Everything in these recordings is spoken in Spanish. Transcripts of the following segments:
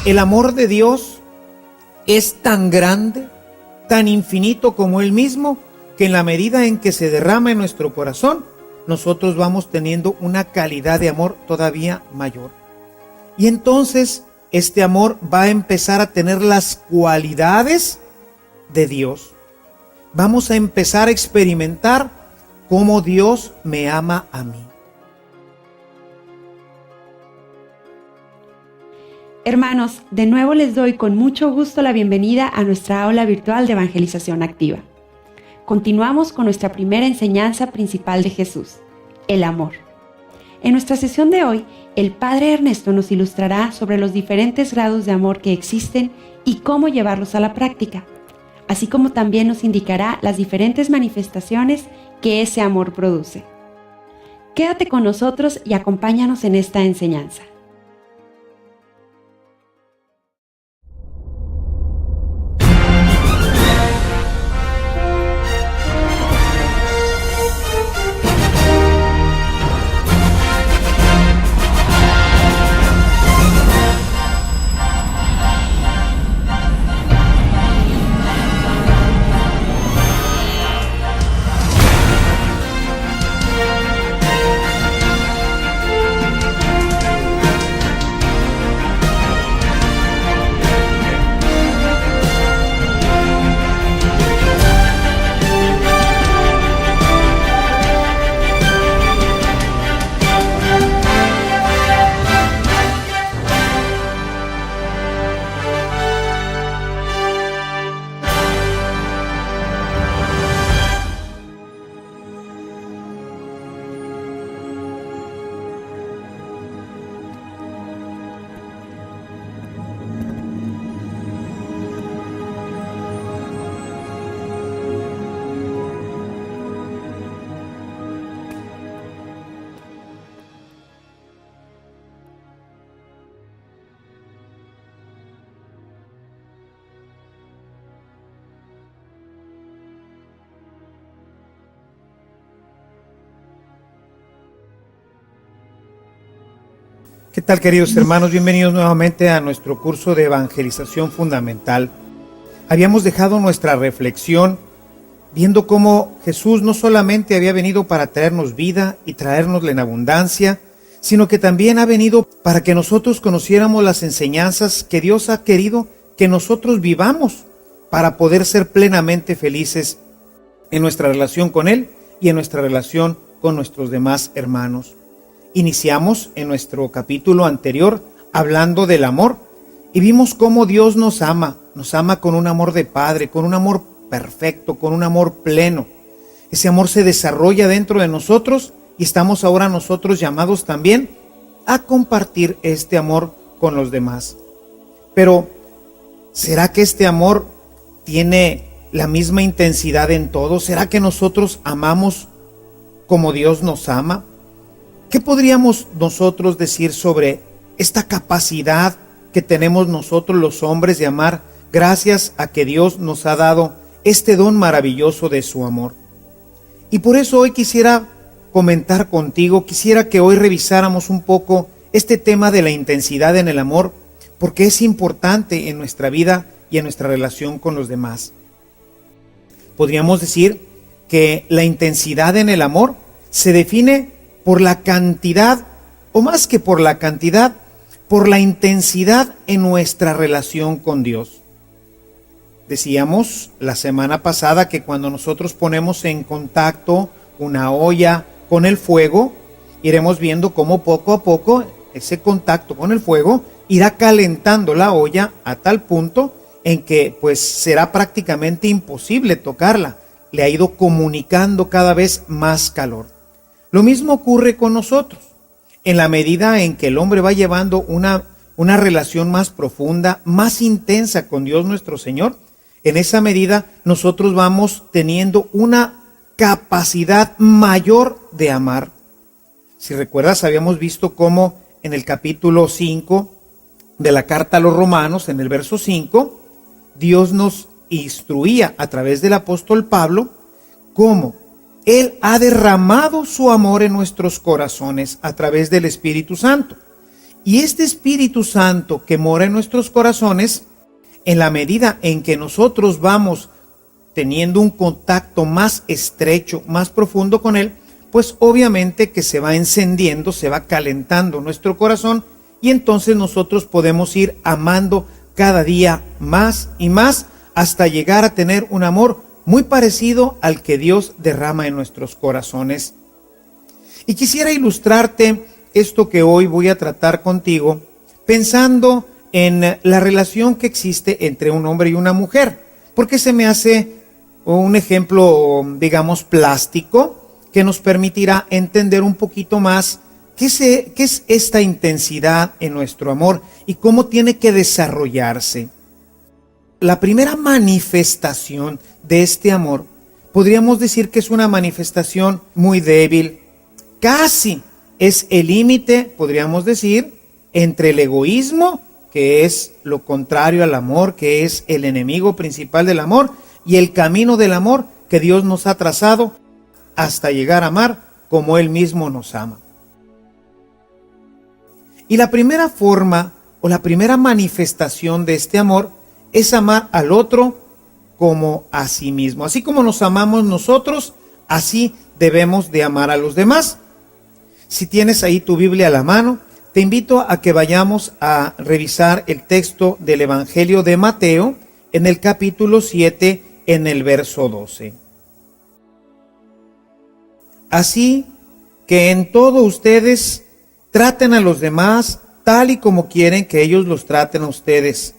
El amor de Dios es tan grande, tan infinito como Él mismo, que en la medida en que se derrama en nuestro corazón, nosotros vamos teniendo una calidad de amor todavía mayor. Y entonces este amor va a empezar a tener las cualidades de Dios. Vamos a empezar a experimentar cómo Dios me ama a mí. Hermanos, de nuevo les doy con mucho gusto la bienvenida a nuestra aula virtual de evangelización activa. Continuamos con nuestra primera enseñanza principal de Jesús, el amor. En nuestra sesión de hoy, el Padre Ernesto nos ilustrará sobre los diferentes grados de amor que existen y cómo llevarlos a la práctica, así como también nos indicará las diferentes manifestaciones que ese amor produce. Quédate con nosotros y acompáñanos en esta enseñanza. ¿Qué tal, queridos hermanos? Bienvenidos nuevamente a nuestro curso de evangelización fundamental. Habíamos dejado nuestra reflexión viendo cómo Jesús no solamente había venido para traernos vida y traérnosla en abundancia, sino que también ha venido para que nosotros conociéramos las enseñanzas que Dios ha querido que nosotros vivamos para poder ser plenamente felices en nuestra relación con Él y en nuestra relación con nuestros demás hermanos. Iniciamos en nuestro capítulo anterior hablando del amor y vimos cómo Dios nos ama con un amor de Padre, con un amor perfecto, con un amor pleno. Ese amor se desarrolla dentro de nosotros y estamos ahora nosotros llamados también a compartir este amor con los demás. Pero, ¿será que este amor tiene la misma intensidad en todos? ¿Será que nosotros amamos como Dios nos ama? ¿Qué podríamos nosotros decir sobre esta capacidad que tenemos nosotros los hombres de amar gracias a que Dios nos ha dado este don maravilloso de su amor? Y por eso hoy quisiera comentar contigo, quisiera que hoy revisáramos un poco este tema de la intensidad en el amor, porque es importante en nuestra vida y en nuestra relación con los demás. Podríamos decir que la intensidad en el amor se define por la cantidad, o más que por la cantidad, por la intensidad en nuestra relación con Dios. Decíamos la semana pasada que cuando nosotros ponemos en contacto una olla con el fuego, iremos viendo cómo poco a poco ese contacto con el fuego irá calentando la olla a tal punto en que pues será prácticamente imposible tocarla. Le ha ido comunicando cada vez más calor. Lo mismo ocurre con nosotros. En la medida en que el hombre va llevando una relación más profunda, más intensa con Dios nuestro Señor, en esa medida nosotros vamos teniendo una capacidad mayor de amar. Si recuerdas, habíamos visto cómo en el capítulo 5 de la carta a los Romanos, en el verso 5, Dios nos instruía a través del apóstol Pablo cómo Él ha derramado su amor en nuestros corazones a través del Espíritu Santo. Y este Espíritu Santo que mora en nuestros corazones, en la medida en que nosotros vamos teniendo un contacto más estrecho, más profundo con Él, pues obviamente que se va encendiendo, se va calentando nuestro corazón, y entonces nosotros podemos ir amando cada día más y más hasta llegar a tener un amor muy parecido al que Dios derrama en nuestros corazones. Y quisiera ilustrarte esto que hoy voy a tratar contigo, pensando en la relación que existe entre un hombre y una mujer, porque se me hace un ejemplo, digamos, plástico, que nos permitirá entender un poquito más qué es esta intensidad en nuestro amor y cómo tiene que desarrollarse. La primera manifestación de este amor, podríamos decir que es una manifestación muy débil, casi es el límite, podríamos decir, entre el egoísmo, que es lo contrario al amor, que es el enemigo principal del amor, y el camino del amor que Dios nos ha trazado hasta llegar a amar como Él mismo nos ama. Y la primera forma o la primera manifestación de este amor es amar al otro como a sí mismo. Así como nos amamos nosotros, así debemos de amar a los demás. Si tienes ahí tu Biblia a la mano, te invito a que vayamos a revisar el texto del Evangelio de Mateo en el capítulo 7, en el verso 12. Así que en todo ustedes traten a los demás tal y como quieren que ellos los traten a ustedes.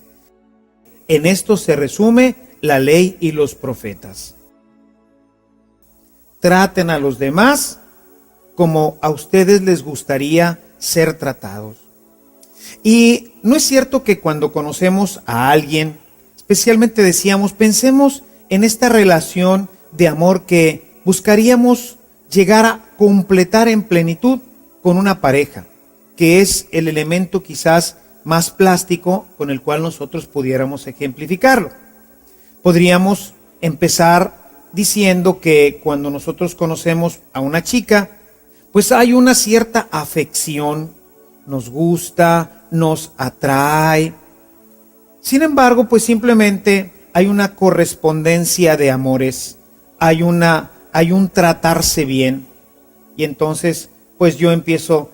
En esto se resume la ley y los profetas. Traten a los demás como a ustedes les gustaría ser tratados. Y no es cierto que cuando conocemos a alguien, especialmente decíamos, pensemos en esta relación de amor que buscaríamos llegar a completar en plenitud con una pareja, que es el elemento quizás más plástico con el cual nosotros pudiéramos ejemplificarlo. Podríamos empezar diciendo que cuando nosotros conocemos a una chica, pues hay una cierta afección, nos gusta, nos atrae. Sin embargo, pues simplemente hay una correspondencia de amores, hay un tratarse bien. Y entonces, pues yo empiezo,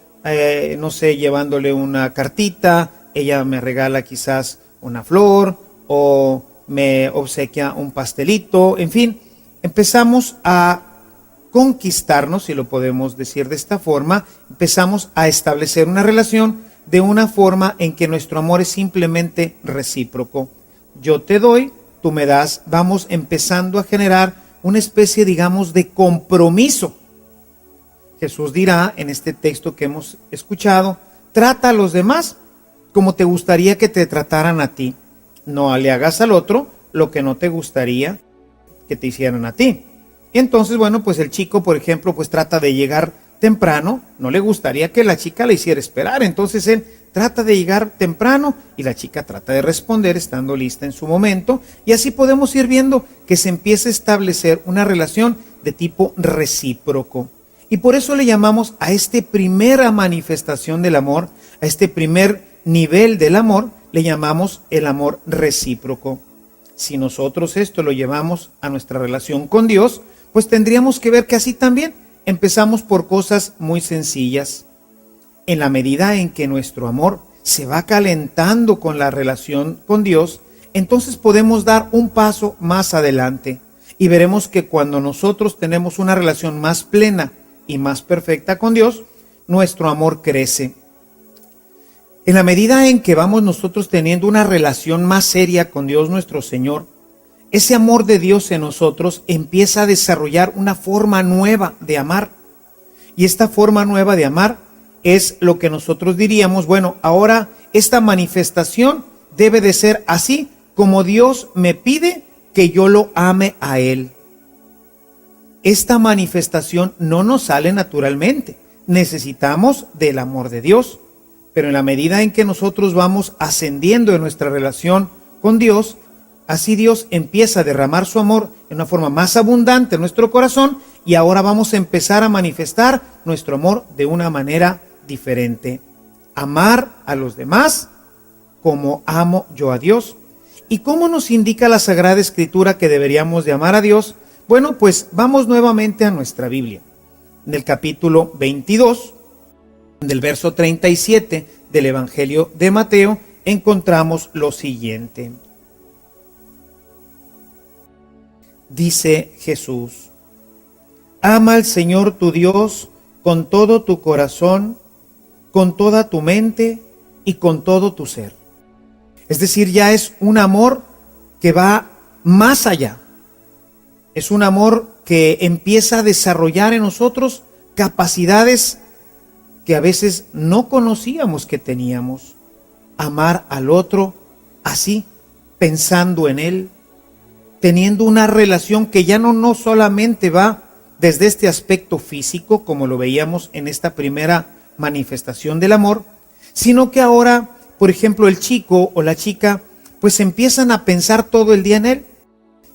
no sé, llevándole una cartita, ella me regala quizás una flor o me obsequia un pastelito, en fin, empezamos a conquistarnos, si lo podemos decir de esta forma, empezamos a establecer una relación de una forma en que nuestro amor es simplemente recíproco. Yo te doy, tú me das, vamos empezando a generar una especie, digamos, de compromiso. Jesús dirá en este texto que hemos escuchado, trata a los demás como te gustaría que te trataran a ti. No le hagas al otro lo que no te gustaría que te hicieran a ti. Y entonces, bueno, pues el chico, por ejemplo, pues trata de llegar temprano, no le gustaría que la chica le hiciera esperar, entonces él trata de llegar temprano y la chica trata de responder estando lista en su momento, y así podemos ir viendo que se empieza a establecer una relación de tipo recíproco. Y por eso le llamamos a esta primera manifestación del amor, a este primer nivel del amor, le llamamos el amor recíproco. Si nosotros esto lo llevamos a nuestra relación con Dios, pues tendríamos que ver que así también empezamos por cosas muy sencillas. En la medida en que nuestro amor se va calentando con la relación con Dios, entonces podemos dar un paso más adelante y veremos que cuando nosotros tenemos una relación más plena y más perfecta con Dios, nuestro amor crece. En la medida en que vamos nosotros teniendo una relación más seria con Dios nuestro Señor, ese amor de Dios en nosotros empieza a desarrollar una forma nueva de amar. Y esta forma nueva de amar es lo que nosotros diríamos, bueno, ahora esta manifestación debe de ser así como Dios me pide que yo lo ame a Él. Esta manifestación no nos sale naturalmente, necesitamos del amor de Dios. Pero en la medida en que nosotros vamos ascendiendo en nuestra relación con Dios, así Dios empieza a derramar su amor en una forma más abundante en nuestro corazón y ahora vamos a empezar a manifestar nuestro amor de una manera diferente. amar a los demás como amo yo a Dios. ¿Y cómo nos indica la Sagrada Escritura que deberíamos de amar a Dios? Bueno, pues vamos nuevamente a nuestra Biblia. En el capítulo 22, del verso 37 del Evangelio de Mateo, encontramos lo siguiente. Dice Jesús: ama al Señor tu Dios con todo tu corazón, con toda tu mente y con todo tu ser. Es decir, ya es un amor que va más allá. Es un amor que empieza a desarrollar en nosotros capacidades que a veces no conocíamos que teníamos. Amar al otro así, pensando en él, teniendo una relación que ya no solamente va desde este aspecto físico, como lo veíamos en esta primera manifestación del amor, sino que ahora, por ejemplo, el chico o la chica, pues empiezan a pensar todo el día en él.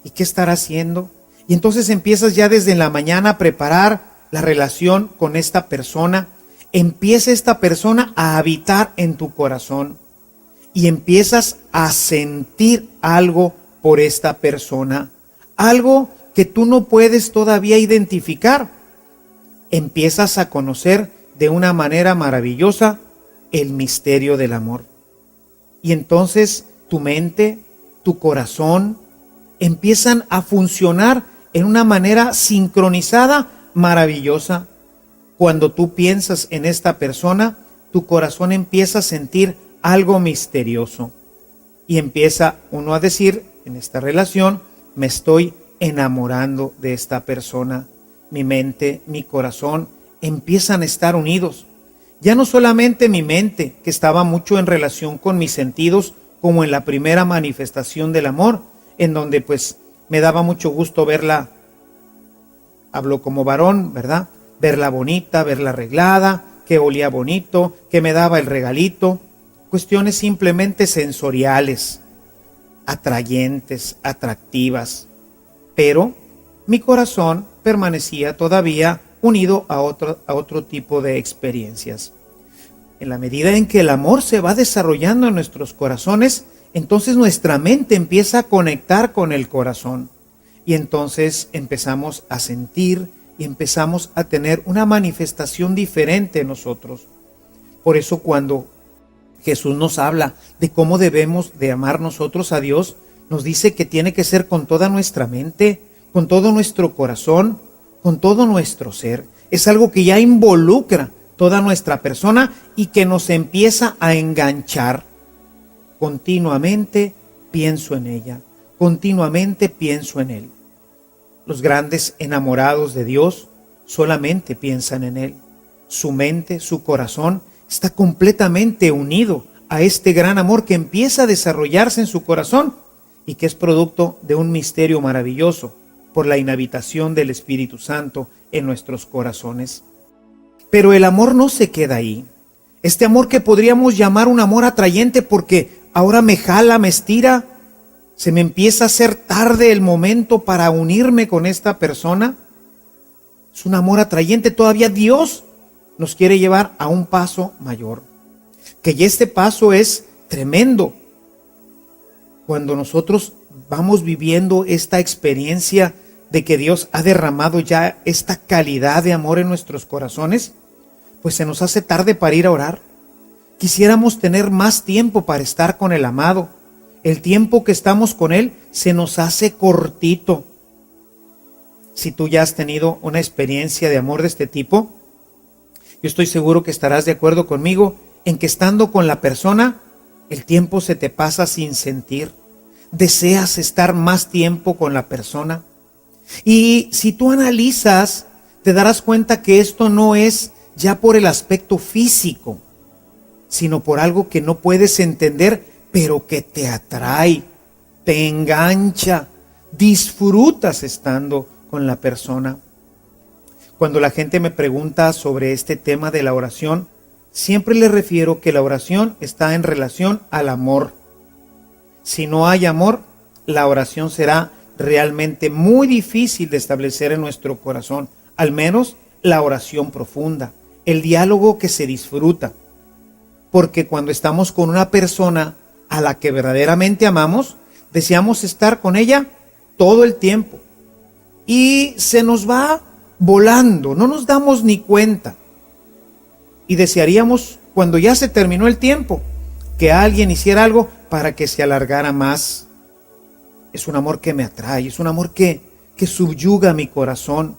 ¿Y qué estará haciendo? Y entonces empiezas ya desde la mañana a preparar la relación con esta persona. Empieza esta persona a habitar en tu corazón y empiezas a sentir algo por esta persona, algo que tú no puedes todavía identificar. Empiezas a conocer de una manera maravillosa el misterio del amor. Y entonces tu mente, tu corazón empiezan a funcionar en una manera sincronizada, maravillosa. Cuando tú piensas en esta persona, tu corazón empieza a sentir algo misterioso. Y empieza uno a decir, en esta relación, me estoy enamorando de esta persona. Mi mente, mi corazón empiezan a estar unidos. Ya no solamente mi mente, que estaba mucho en relación con mis sentidos, como en la primera manifestación del amor, en donde pues me daba mucho gusto verla, hablo como varón, ¿verdad? Verla bonita, verla arreglada, que olía bonito, que me daba el regalito. Cuestiones simplemente sensoriales, atrayentes, atractivas. Pero mi corazón permanecía todavía unido a otro tipo de experiencias. En la medida en que el amor se va desarrollando en nuestros corazones, entonces nuestra mente empieza a conectar con el corazón. Y entonces empezamos a sentir y empezamos a tener una manifestación diferente en nosotros. Por eso cuando Jesús nos habla de cómo debemos de amar nosotros a Dios, nos dice que tiene que ser con toda nuestra mente, con todo nuestro corazón, con todo nuestro ser. Es algo que ya involucra toda nuestra persona y que nos empieza a enganchar. Continuamente pienso en ella, continuamente pienso en Él. Los grandes enamorados de Dios solamente piensan en Él. Su mente, su corazón está completamente unido a este gran amor que empieza a desarrollarse en su corazón y que es producto de un misterio maravilloso por la inhabitación del Espíritu Santo en nuestros corazones. Pero el amor no se queda ahí. Este amor que podríamos llamar un amor atrayente porque ahora me jala, me estira, se me empieza a hacer tarde el momento para unirme con esta persona. Es un amor atrayente. Todavía Dios nos quiere llevar a un paso mayor. Que ya este paso es tremendo. Cuando nosotros vamos viviendo esta experiencia de que Dios ha derramado ya esta calidad de amor en nuestros corazones, pues se nos hace tarde para ir a orar. Quisiéramos tener más tiempo para estar con el amado. El tiempo que estamos con Él se nos hace cortito. Si tú ya has tenido una experiencia de amor de este tipo, yo estoy seguro que estarás de acuerdo conmigo en que estando con la persona, el tiempo se te pasa sin sentir. Deseas estar más tiempo con la persona. Y si tú analizas, te darás cuenta que esto no es ya por el aspecto físico, sino por algo que no puedes entender, pero que te atrae, te engancha, disfrutas estando con la persona. Cuando la gente me pregunta sobre este tema de la oración, siempre le refiero que la oración está en relación al amor. Si no hay amor, la oración será realmente muy difícil de establecer en nuestro corazón, al menos la oración profunda, el diálogo que se disfruta. porque cuando estamos con una persona a la que verdaderamente amamos, deseamos estar con ella todo el tiempo. Y se nos va volando, no nos damos ni cuenta. Y desearíamos, cuando ya se terminó el tiempo, que alguien hiciera algo para que se alargara más. Es un amor que me atrae, es un amor que subyuga mi corazón.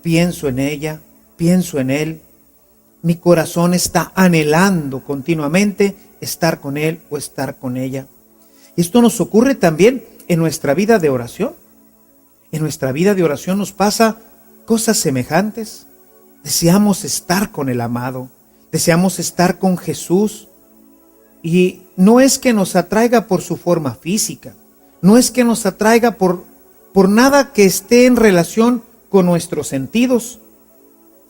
Pienso en ella, pienso en él. Mi corazón está anhelando continuamente estar con él o estar con ella. Y esto nos ocurre también en nuestra vida de oración. En nuestra vida de oración nos pasa cosas semejantes. Deseamos estar con el amado, deseamos estar con Jesús. Y no es que nos atraiga por su forma física, no es que nos atraiga por nada que esté en relación con nuestros sentidos,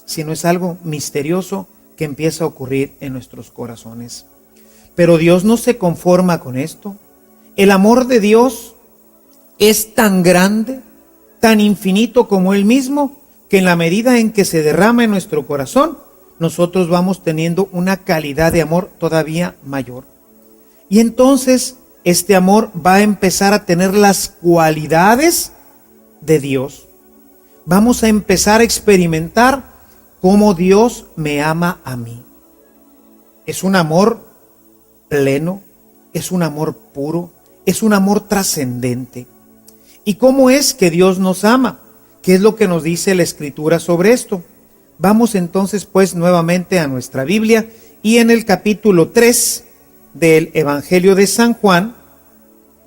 sino es algo misterioso que empieza a ocurrir en nuestros corazones. Pero Dios no se conforma con esto. El amor de Dios es tan grande, tan infinito como Él mismo, que en la medida en que se derrama en nuestro corazón, nosotros vamos teniendo una calidad de amor todavía mayor. Y entonces este amor va a empezar a tener las cualidades de Dios. Vamos a empezar a experimentar cómo Dios me ama a mí. Es un amor pleno, es un amor puro, es un amor trascendente. ¿Y cómo es que Dios nos ama? ¿Qué es lo que nos dice la Escritura sobre esto? Vamos entonces pues nuevamente a nuestra Biblia y en el capítulo 3 del Evangelio de San Juan,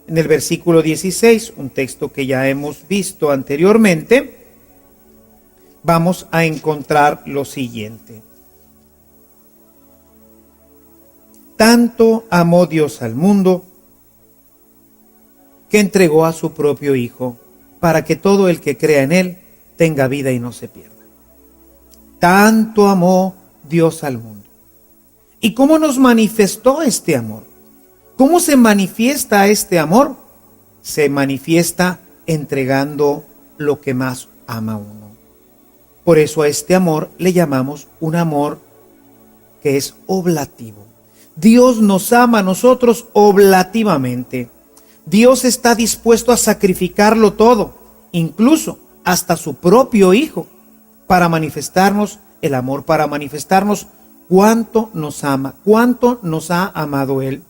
en el versículo 16, un texto que ya hemos visto anteriormente, vamos a encontrar lo siguiente. Tanto amó Dios al mundo que entregó a su propio Hijo para que todo el que crea en Él tenga vida y no se pierda. Tanto amó Dios al mundo. ¿Y cómo nos manifestó este amor? ¿Cómo se manifiesta este amor? Se manifiesta entregando lo que más ama uno. Por eso a este amor le llamamos un amor que es oblativo. Dios nos ama a nosotros oblativamente. Dios está dispuesto a sacrificarlo todo, incluso hasta su propio Hijo, para manifestarnos el amor, para manifestarnos cuánto nos ama, cuánto nos ha amado Él.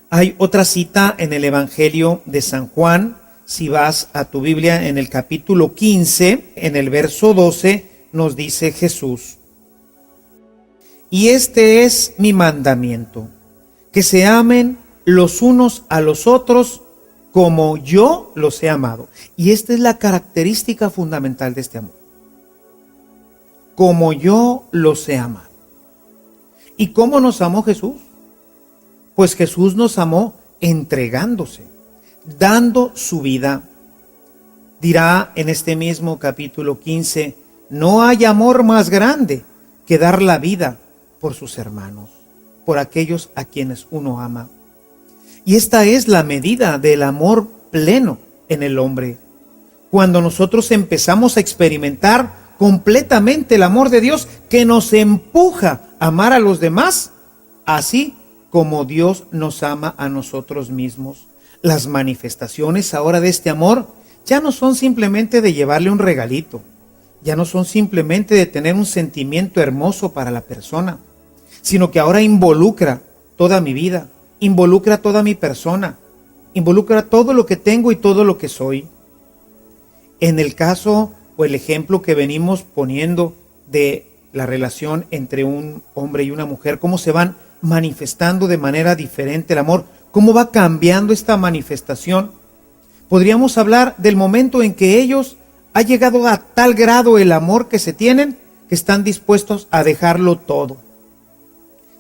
Hay otra cita en el Evangelio de San Juan. Si vas a tu Biblia en el capítulo 15, en el verso 12, nos dice Jesús: y este es mi mandamiento, que se amen los unos a los otros como yo los he amado. Y esta es la característica fundamental de este amor. Como yo los he amado. ¿Y cómo nos amó Jesús? Pues Jesús nos amó entregándose, dando su vida. Dirá en este mismo capítulo 15, no hay amor más grande que dar la vida por sus hermanos, por aquellos a quienes uno ama. Y esta es la medida del amor pleno en el hombre. Cuando nosotros empezamos a experimentar completamente el amor de Dios que nos empuja a amar a los demás, así como Dios nos ama a nosotros mismos. Las manifestaciones ahora de este amor ya no son simplemente de llevarle un regalito, ya no son simplemente de tener un sentimiento hermoso para la persona, sino que ahora involucra toda mi vida, involucra toda mi persona, involucra todo lo que tengo y todo lo que soy. En el caso o el ejemplo que venimos poniendo de la relación entre un hombre y una mujer, cómo se van manifestando de manera diferente el amor, cómo va cambiando esta manifestación. Podríamos hablar del momento en que ellos ha llegado a tal grado el amor que se tienen, que están dispuestos a dejarlo todo.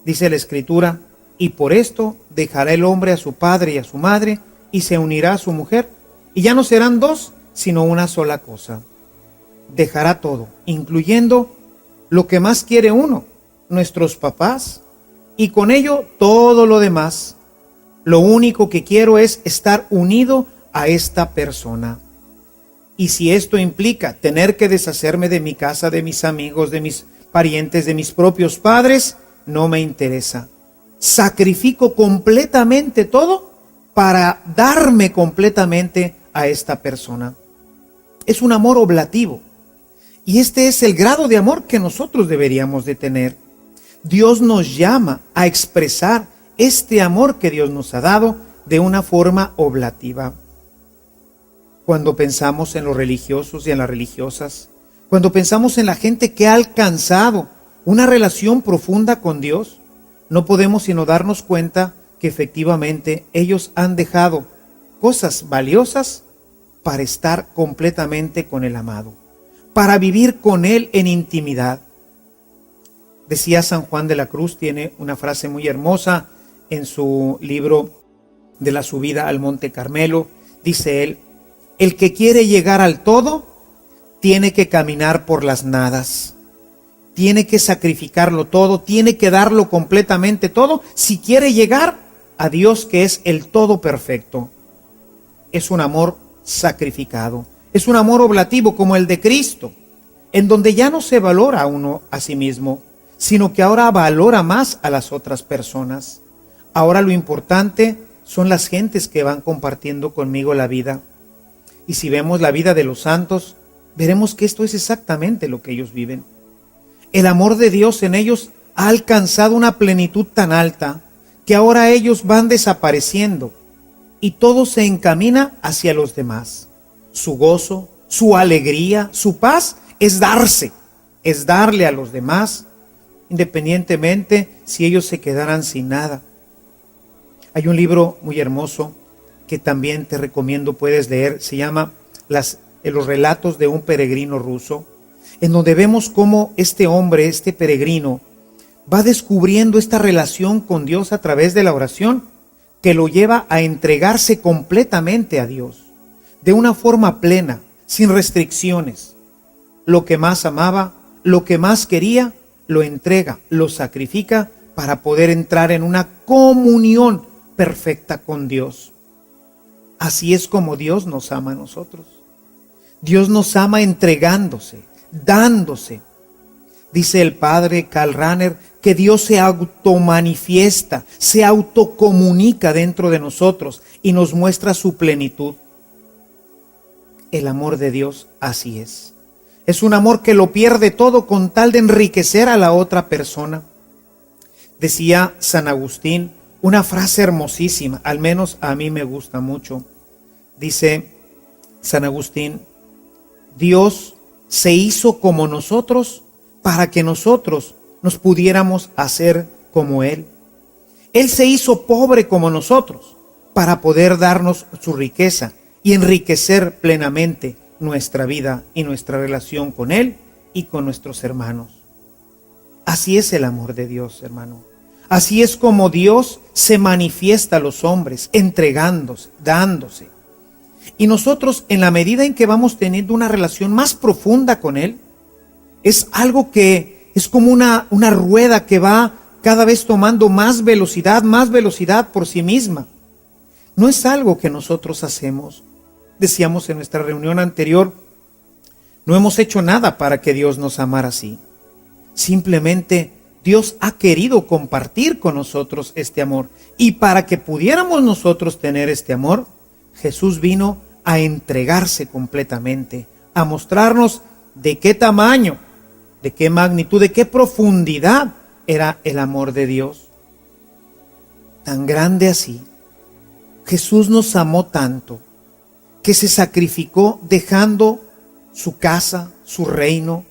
Dice la Escritura, y por esto dejará el hombre a su padre y a su madre, y se unirá a su mujer, y ya no serán dos, sino una sola cosa. Dejará todo, incluyendo lo que más quiere uno, nuestros papás, y con ello todo lo demás. Lo único que quiero es estar unido a esta persona. Y si esto implica tener que deshacerme de mi casa, de mis amigos, de mis parientes, de mis propios padres, no me interesa. Sacrifico completamente todo para darme completamente a esta persona. Es un amor oblativo. Y este es el grado de amor que nosotros deberíamos de tener. Dios nos llama a expresar este amor que Dios nos ha dado de una forma oblativa. Cuando pensamos en los religiosos y en las religiosas, cuando pensamos en la gente que ha alcanzado una relación profunda con Dios, no podemos sino darnos cuenta que efectivamente ellos han dejado cosas valiosas para estar completamente con el amado, para vivir con Él en intimidad. Decía San Juan de la Cruz, tiene una frase muy hermosa en su libro de la subida al Monte Carmelo. Dice él: el que quiere llegar al todo tiene que caminar por las nadas, tiene que sacrificarlo todo, tiene que darlo completamente todo si quiere llegar a Dios, que es el todo perfecto. Es un amor sacrificado, es un amor oblativo como el de Cristo, en donde ya no se valora a uno a sí mismo, sino que ahora valora más a las otras personas. Ahora lo importante son las gentes que van compartiendo conmigo la vida. Y si vemos la vida de los santos, veremos que esto es exactamente lo que ellos viven. El amor de Dios en ellos ha alcanzado una plenitud tan alta que ahora ellos van desapareciendo y todo se encamina hacia los demás. Su gozo, su alegría, su paz es darse, es darle a los demás, independientemente si ellos se quedaran sin nada. Hay un libro muy hermoso que también te recomiendo, puedes leer, se llama Los relatos de un peregrino ruso, en donde vemos cómo este hombre, este peregrino, va descubriendo esta relación con Dios a través de la oración, que lo lleva a entregarse completamente a Dios, de una forma plena, sin restricciones. Lo que más amaba, lo que más quería, lo entrega, lo sacrifica para poder entrar en una comunión perfecta con Dios. Así es como Dios nos ama a nosotros. Dios nos ama entregándose, dándose. Dice el padre Karl Rahner que Dios se automanifiesta, se autocomunica dentro de nosotros y nos muestra su plenitud. El amor de Dios así es. Es un amor que lo pierde todo con tal de enriquecer a la otra persona. Decía San Agustín una frase hermosísima, al menos a mí me gusta mucho. Dice San Agustín: Dios se hizo como nosotros para que nosotros nos pudiéramos hacer como Él. Él se hizo pobre como nosotros para poder darnos su riqueza y enriquecer plenamente nuestra vida y nuestra relación con Él y con nuestros hermanos. Así es el amor de Dios, hermano. Así es como Dios se manifiesta a los hombres, entregándose, dándose. Y nosotros, en la medida en que vamos teniendo una relación más profunda con Él, es algo que es como una rueda que va cada vez tomando más velocidad por sí misma. No es algo que nosotros hacemos. Decíamos en nuestra reunión anterior, no hemos hecho nada para que Dios nos amara así. Simplemente Dios ha querido compartir con nosotros este amor. Y para que pudiéramos nosotros tener este amor, Jesús vino a entregarse completamente, a mostrarnos de qué tamaño, de qué magnitud, de qué profundidad era el amor de Dios. Tan grande así. Jesús nos amó tanto que se sacrificó dejando su casa, su reino,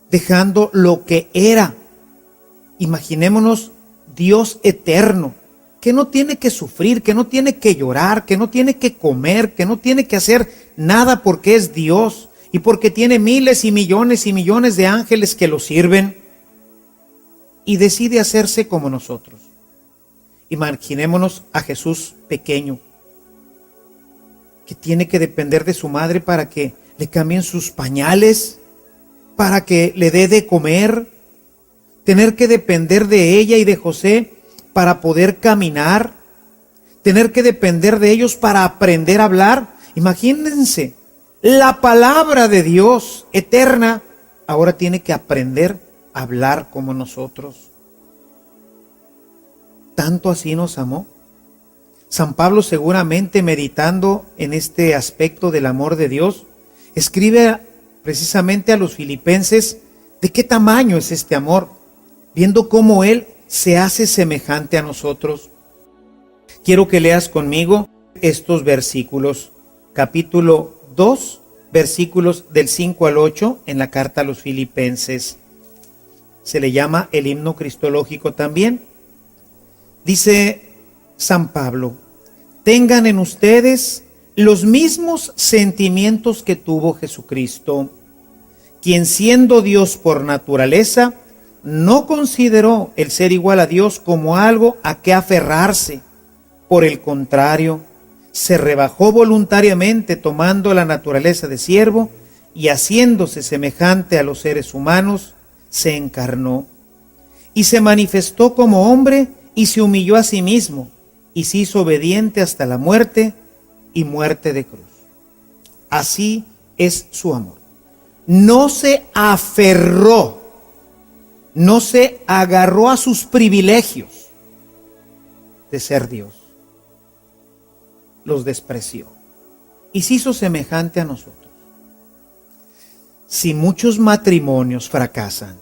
dejando lo que era. Imaginémonos Dios eterno, que no tiene que sufrir, que no tiene que llorar, que no tiene que comer, que no tiene que hacer nada porque es Dios y porque tiene miles y millones de ángeles que lo sirven, y decide hacerse como nosotros. Imaginémonos a Jesús pequeño, que tiene que depender de su madre para que le cambien sus pañales, para que le dé de comer, tener que depender de ella y de José para poder caminar, tener que depender de ellos para aprender a hablar. Imagínense, la palabra de Dios eterna ahora tiene que aprender a hablar como nosotros. ¿tanto así nos amó? San Pablo, seguramente meditando en este aspecto del amor de Dios, escribe precisamente a los filipenses de qué tamaño es este amor, viendo cómo Él se hace semejante a nosotros. Quiero que leas conmigo estos versículos, capítulo 2, versículos del 5 al 8 en la carta a los filipenses. Se le llama el himno cristológico también. Dice San Pablo: tengan en ustedes los mismos sentimientos que tuvo Jesucristo, quien siendo Dios por naturaleza, no consideró el ser igual a Dios como algo a que aferrarse. Por el contrario, se rebajó voluntariamente tomando la naturaleza de siervo y haciéndose semejante a los seres humanos, se encarnó y se manifestó como hombre y se humilló a sí mismo y se hizo obediente hasta la muerte y muerte de cruz. Así es su amor. No se aferró, no se agarró a sus privilegios de ser Dios. Los despreció y se hizo semejante a nosotros. Si muchos matrimonios fracasan,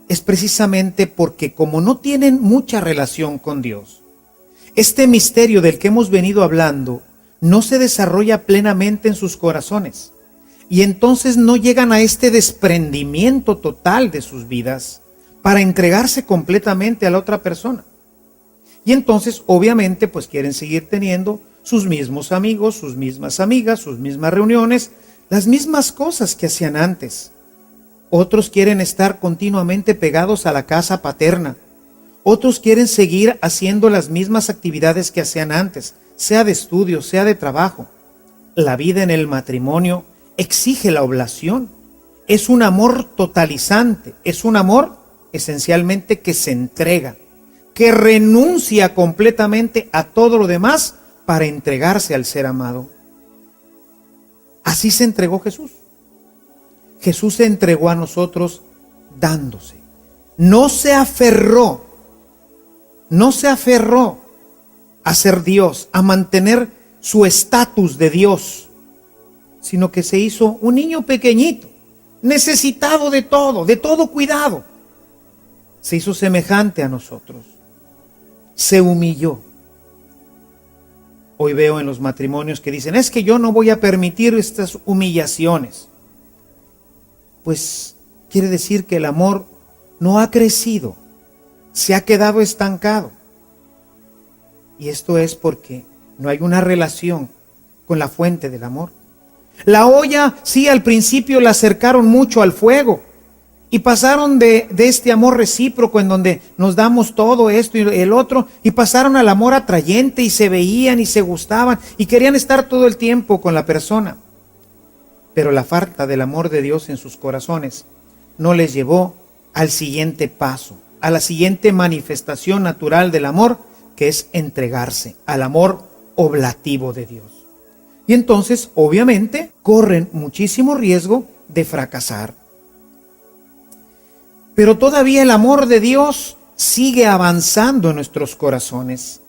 es precisamente porque como no tienen mucha relación con Dios, este misterio del que hemos venido hablando no se desarrolla plenamente en sus corazones y entonces no llegan a este desprendimiento total de sus vidas para entregarse completamente a la otra persona. Y entonces obviamente pues quieren seguir teniendo sus mismos amigos, sus mismas amigas, sus mismas reuniones, las mismas cosas que hacían antes. Otros quieren estar continuamente pegados a la casa paterna. Otros quieren seguir haciendo las mismas actividades que hacían antes, sea de estudio, sea de trabajo. La vida en el matrimonio exige la oblación. Es un amor totalizante, es un amor esencialmente que se entrega, que renuncia completamente a todo lo demás para entregarse al ser amado. Así se entregó Jesús. Jesús se entregó a nosotros dándose. No se aferró a ser Dios, a mantener su estatus de Dios, sino que se hizo un niño pequeñito, necesitado de todo cuidado. Se hizo semejante a nosotros. Se humilló. Hoy veo en los matrimonios que dicen, es que yo no voy a permitir estas humillaciones. Pues quiere decir que el amor no ha crecido, se ha quedado estancado. Y esto es porque no hay una relación con la fuente del amor. La olla, sí, al principio la acercaron mucho al fuego y pasaron de este amor recíproco en donde nos damos todo esto y el otro, y pasaron al amor atrayente y se veían y se gustaban y querían estar todo el tiempo con la persona. Pero la falta del amor de Dios en sus corazones no les llevó al siguiente paso, a la siguiente manifestación natural del amor, que es entregarse al amor oblativo de Dios. Y entonces, obviamente, corren muchísimo riesgo de fracasar. Pero todavía el amor de Dios sigue avanzando en nuestros corazones.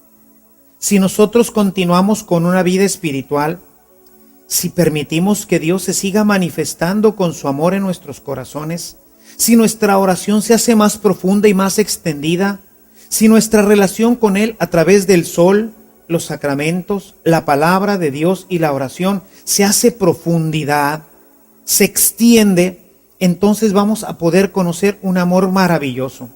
Si nosotros continuamos con una vida espiritual, si permitimos que Dios se siga manifestando con su amor en nuestros corazones, si nuestra oración se hace más profunda y más extendida, si nuestra relación con Él a través del sol, los sacramentos, la palabra de Dios y la oración se hace profundidad, se extiende, entonces vamos a poder conocer un amor maravilloso,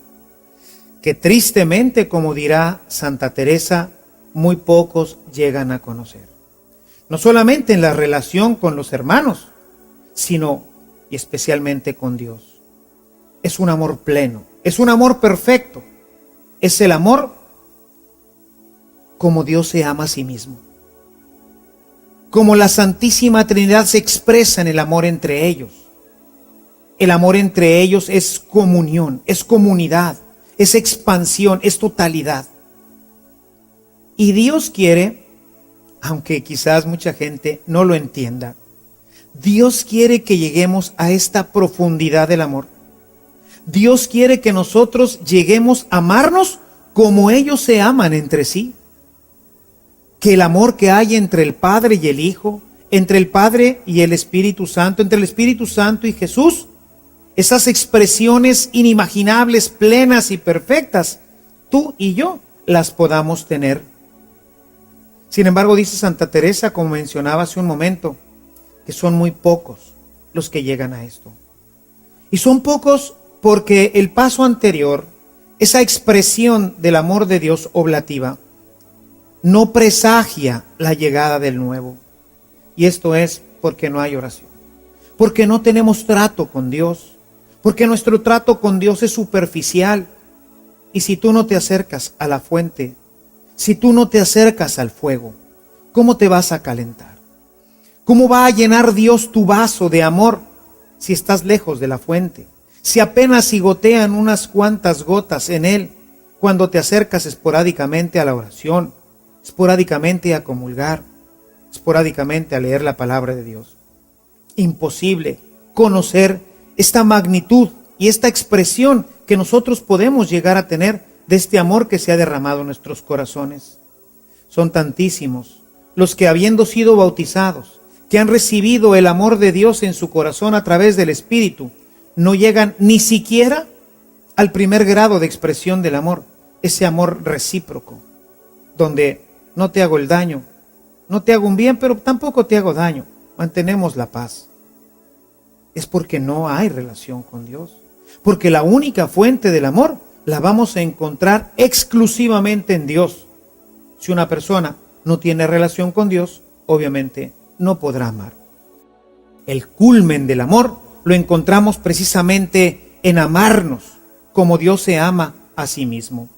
que tristemente, como dirá Santa Teresa, muy pocos llegan a conocer. No solamente en la relación con los hermanos, sino y especialmente con Dios. Es un amor pleno, es un amor perfecto, es el amor como Dios se ama a sí mismo. Como la Santísima Trinidad se expresa en el amor entre ellos. El amor entre ellos es comunión, es comunidad, es expansión, es totalidad. Y Dios quiere, aunque quizás mucha gente no lo entienda, Dios quiere que lleguemos a esta profundidad del amor. Dios quiere que nosotros lleguemos a amarnos como ellos se aman entre sí. Que el amor que hay entre el Padre y el Hijo, entre el Padre y el Espíritu Santo, entre el Espíritu Santo y Jesús, esas expresiones inimaginables, plenas y perfectas, tú y yo las podamos tener. Sin embargo, dice Santa Teresa, como mencionaba hace un momento, que son muy pocos los que llegan a esto. Y son pocos porque el paso anterior, esa expresión del amor de Dios oblativa, no presagia la llegada del nuevo. Y esto es porque no hay oración, porque no tenemos trato con Dios, porque nuestro trato con Dios es superficial. Y si tú no te acercas a la fuente, si tú no te acercas al fuego, ¿cómo te vas a calentar? ¿Cómo va a llenar Dios tu vaso de amor si estás lejos de la fuente? Si apenas si gotean unas cuantas gotas en él cuando te acercas esporádicamente a la oración, esporádicamente a comulgar, esporádicamente a leer la palabra de Dios. Imposible conocer esta magnitud y esta expresión que nosotros podemos llegar a tener de este amor que se ha derramado en nuestros corazones. Son tantísimos los que, habiendo sido bautizados, que han recibido el amor de Dios en su corazón a través del Espíritu, no llegan ni siquiera al primer grado de expresión del amor, ese amor recíproco, donde no te hago el daño, no te hago un bien, pero tampoco te hago daño, mantenemos la paz. Es porque no hay relación con Dios, porque la única fuente del amor la vamos a encontrar exclusivamente en Dios. Si una persona no tiene relación con Dios, obviamente no podrá amar. El culmen del amor lo encontramos precisamente en amarnos como Dios se ama a sí mismo.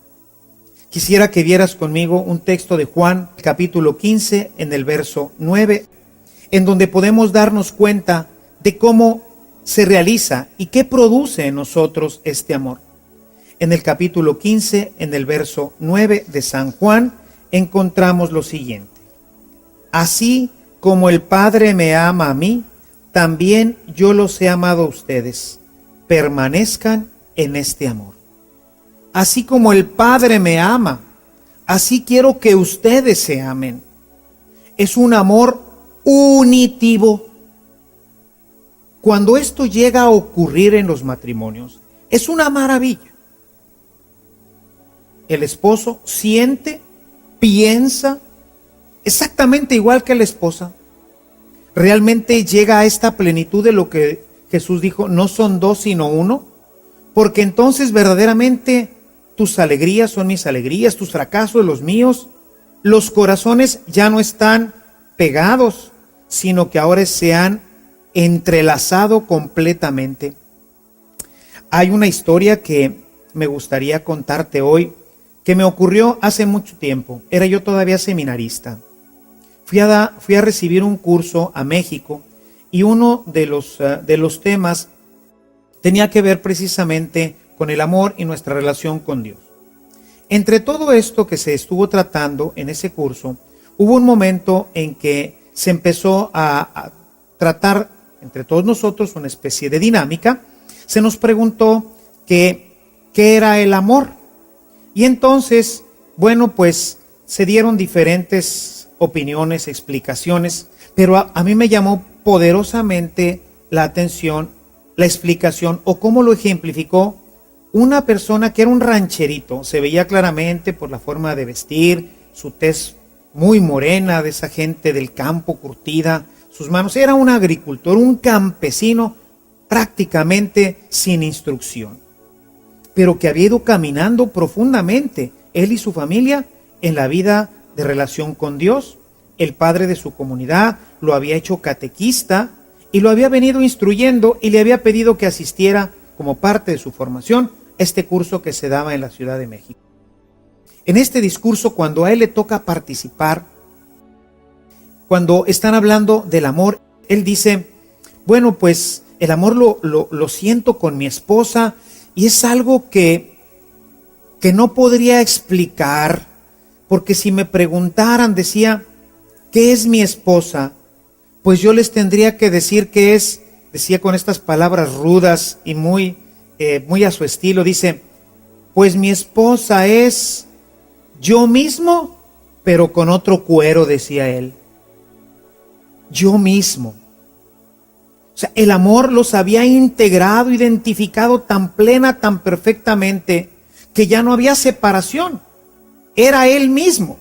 Quisiera que vieras conmigo un texto de Juan, capítulo 15, en el verso 9, en donde podemos darnos cuenta de cómo se realiza y qué produce en nosotros este amor. En el capítulo 15, en el verso 9 de San Juan, encontramos lo siguiente: así como el Padre me ama a mí, también yo los he amado a ustedes. Permanezcan en este amor. Así como el Padre me ama, así quiero que ustedes se amen. Es un amor unitivo. Cuando esto llega a ocurrir en los matrimonios, es una maravilla. El esposo siente, piensa exactamente igual que la esposa. Realmente llega a esta plenitud de lo que Jesús dijo: no son dos sino uno, porque entonces verdaderamente tus alegrías son mis alegrías, tus fracasos los míos. Los corazones ya no están pegados, sino que ahora se han entrelazado completamente. Hay una historia que me gustaría contarte hoy, que me ocurrió hace mucho tiempo. Era yo todavía seminarista. Fui a recibir un curso a México, y uno de los temas tenía que ver precisamente con el amor y nuestra relación con Dios. Entre todo esto que se estuvo tratando en ese curso, hubo un momento en que se empezó a tratar entre todos nosotros una especie de dinámica. Se nos preguntó qué era el amor. Y entonces, bueno, pues se dieron diferentes opiniones, explicaciones, pero a mí me llamó poderosamente la atención la explicación o cómo lo ejemplificó una persona que era un rancherito. Se veía claramente por la forma de vestir, su tez muy morena, de esa gente del campo curtida, sus manos. Era un agricultor, un campesino prácticamente sin instrucción, pero que había ido caminando profundamente, él y su familia, en la vida de relación con Dios. El padre de su comunidad lo había hecho catequista y lo había venido instruyendo, y le había pedido que asistiera como parte de su formación a este curso que se daba en la Ciudad de México. En este discurso, cuando a él le toca participar, cuando están hablando del amor, él dice: bueno, pues el amor lo siento con mi esposa, y es algo que no podría explicar, porque si me preguntaran, decía, ¿qué es mi esposa? Pues yo les tendría que decir que es, decía con estas palabras rudas y muy a su estilo, dice, pues mi esposa es Yo mismo, pero con otro cuero, decía él. Yo mismo. O sea, el amor los había integrado, identificado tan plena, tan perfectamente, que ya no había separación. Era él mismo.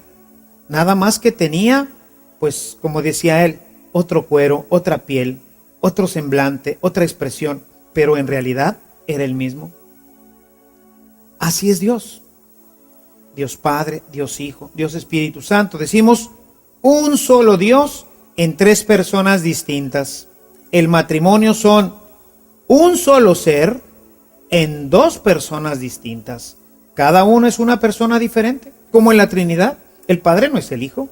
Nada más que tenía, pues, como decía él, otro cuero, otra piel, otro semblante, otra expresión, pero en realidad era el mismo. Así es Dios. Dios Padre, Dios Hijo, Dios Espíritu Santo. Decimos un solo Dios en tres personas distintas. El matrimonio son un solo ser en dos personas distintas. Cada uno es una persona diferente. Como en la Trinidad, el Padre no es el Hijo,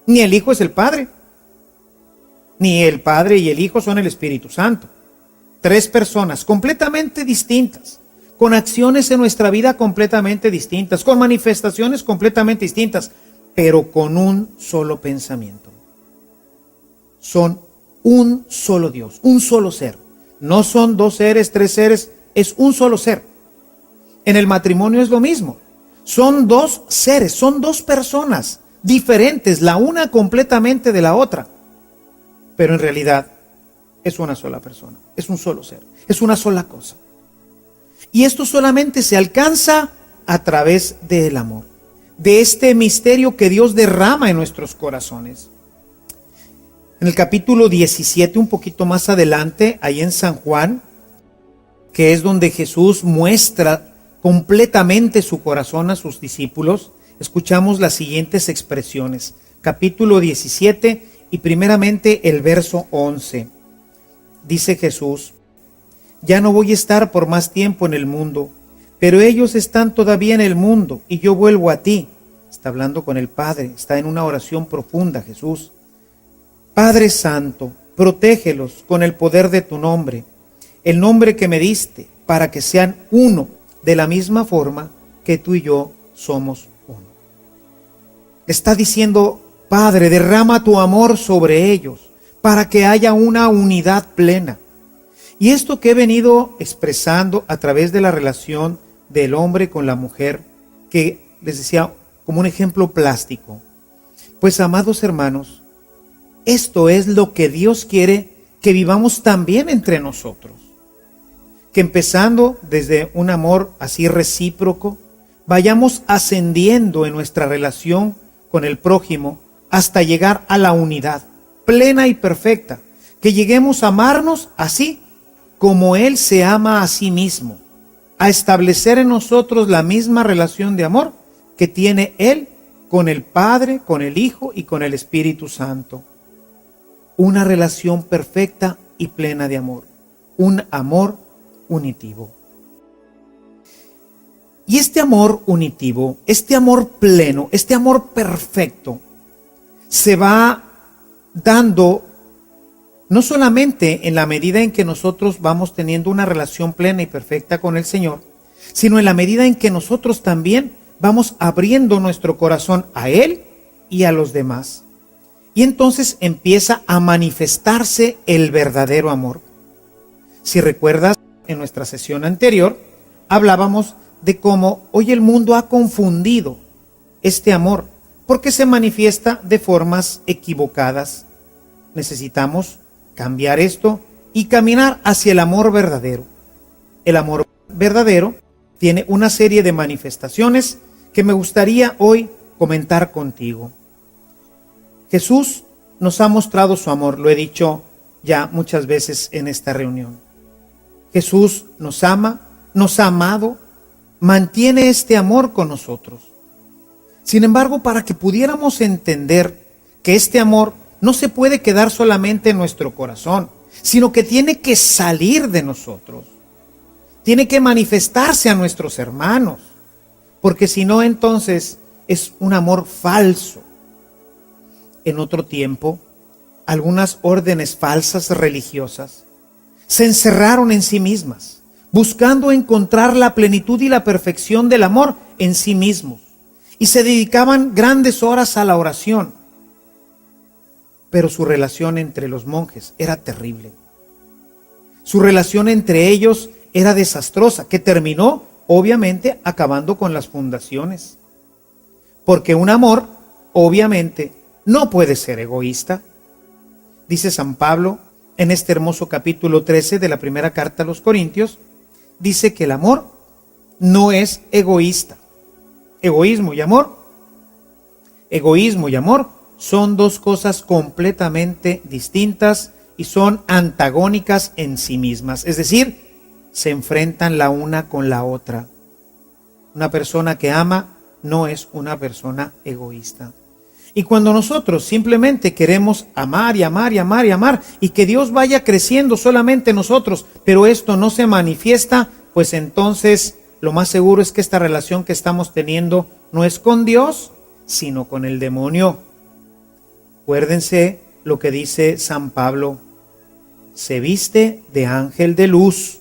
ni el Hijo es el Padre, ni el Padre y el Hijo son el Espíritu Santo. Tres personas completamente distintas, con acciones en nuestra vida completamente distintas, con manifestaciones completamente distintas, pero con un solo pensamiento. Son un solo Dios, un solo ser. No son dos seres, tres seres, es un solo ser. En el matrimonio es lo mismo. Son dos seres, son dos personas diferentes, la una completamente de la otra. Pero en realidad es una sola persona, es un solo ser, es una sola cosa. Y esto solamente se alcanza a través del amor, de este misterio que Dios derrama en nuestros corazones. En el capítulo 17, un poquito más adelante, ahí en San Juan, que es donde Jesús muestra completamente su corazón a sus discípulos, escuchamos las siguientes expresiones. Capítulo 17 y primeramente el verso 11. Dice Jesús: ya no voy a estar por más tiempo en el mundo, pero ellos están todavía en el mundo y yo vuelvo a ti. Está hablando con el Padre, está en una oración profunda Jesús. Padre Santo, protégelos con el poder de tu nombre, el nombre que me diste, para que sean uno, de la misma forma que tú y yo somos uno. Está diciendo: Padre, derrama tu amor sobre ellos, para que haya una unidad plena. Y esto que he venido expresando a través de la relación del hombre con la mujer, que les decía como un ejemplo plástico, pues amados hermanos, esto es lo que Dios quiere que vivamos también entre nosotros. Que empezando desde un amor así recíproco, vayamos ascendiendo en nuestra relación con el prójimo hasta llegar a la unidad plena y perfecta, que lleguemos a amarnos así como Él se ama a sí mismo, a establecer en nosotros la misma relación de amor que tiene Él con el Padre, con el Hijo y con el Espíritu Santo. Una relación perfecta y plena de amor, un amor unitivo. Y este amor unitivo, este amor pleno, este amor perfecto, se va dando no solamente en la medida en que nosotros vamos teniendo una relación plena y perfecta con el Señor, sino en la medida en que nosotros también vamos abriendo nuestro corazón a Él y a los demás. Y entonces empieza a manifestarse el verdadero amor. Si recuerdas, en nuestra sesión anterior, hablábamos de cómo hoy el mundo ha confundido este amor, porque se manifiesta de formas equivocadas. Necesitamos cambiar esto y caminar hacia el amor verdadero. El amor verdadero tiene una serie de manifestaciones que me gustaría hoy comentar contigo. Jesús nos ha mostrado su amor, lo he dicho ya muchas veces en esta reunión. Jesús nos ama, nos ha amado, mantiene este amor con nosotros. Sin embargo, para que pudiéramos entender que este amor no se puede quedar solamente en nuestro corazón, sino que tiene que salir de nosotros, tiene que manifestarse a nuestros hermanos, porque si no, entonces es un amor falso. En otro tiempo, algunas órdenes falsas religiosas se encerraron en sí mismas, buscando encontrar la plenitud y la perfección del amor en sí mismos, y se dedicaban grandes horas a la oración. Pero su relación entre los monjes era terrible. Su relación entre ellos era desastrosa, que terminó, obviamente, acabando con las fundaciones. porque un amor, obviamente, no puede ser egoísta. Dice San Pablo en este hermoso capítulo 13 de la primera carta a los Corintios, dice que el amor no es egoísta. Egoísmo y amor son dos cosas completamente distintas y son antagónicas en sí mismas. Es decir, se enfrentan la una con la otra. Una persona que ama no es una persona egoísta. Y cuando nosotros simplemente queremos amar y amar y amar y amar y que Dios vaya creciendo solamente en nosotros, pero esto no se manifiesta, pues entonces lo más seguro es que esta relación que estamos teniendo no es con Dios, sino con el demonio. Acuérdense lo que dice San Pablo: se viste de ángel de luz.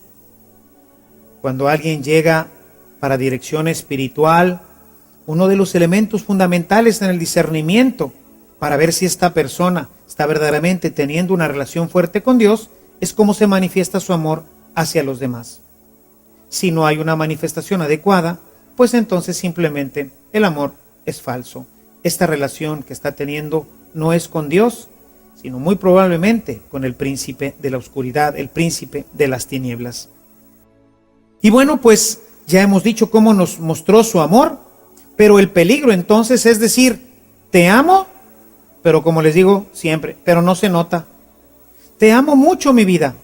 Cuando alguien llega para dirección espiritual, uno de los elementos fundamentales en el discernimiento para ver si esta persona está verdaderamente teniendo una relación fuerte con Dios es cómo se manifiesta su amor hacia los demás. Si no hay una manifestación adecuada, pues entonces simplemente el amor es falso. Esta relación que está teniendo no es con Dios, sino muy probablemente con el príncipe de la oscuridad, el príncipe de las tinieblas. Y bueno, pues ya hemos dicho cómo nos mostró su amor, pero el peligro entonces es decir, te amo, pero como les digo siempre, pero no se nota. Te amo mucho, mi vida.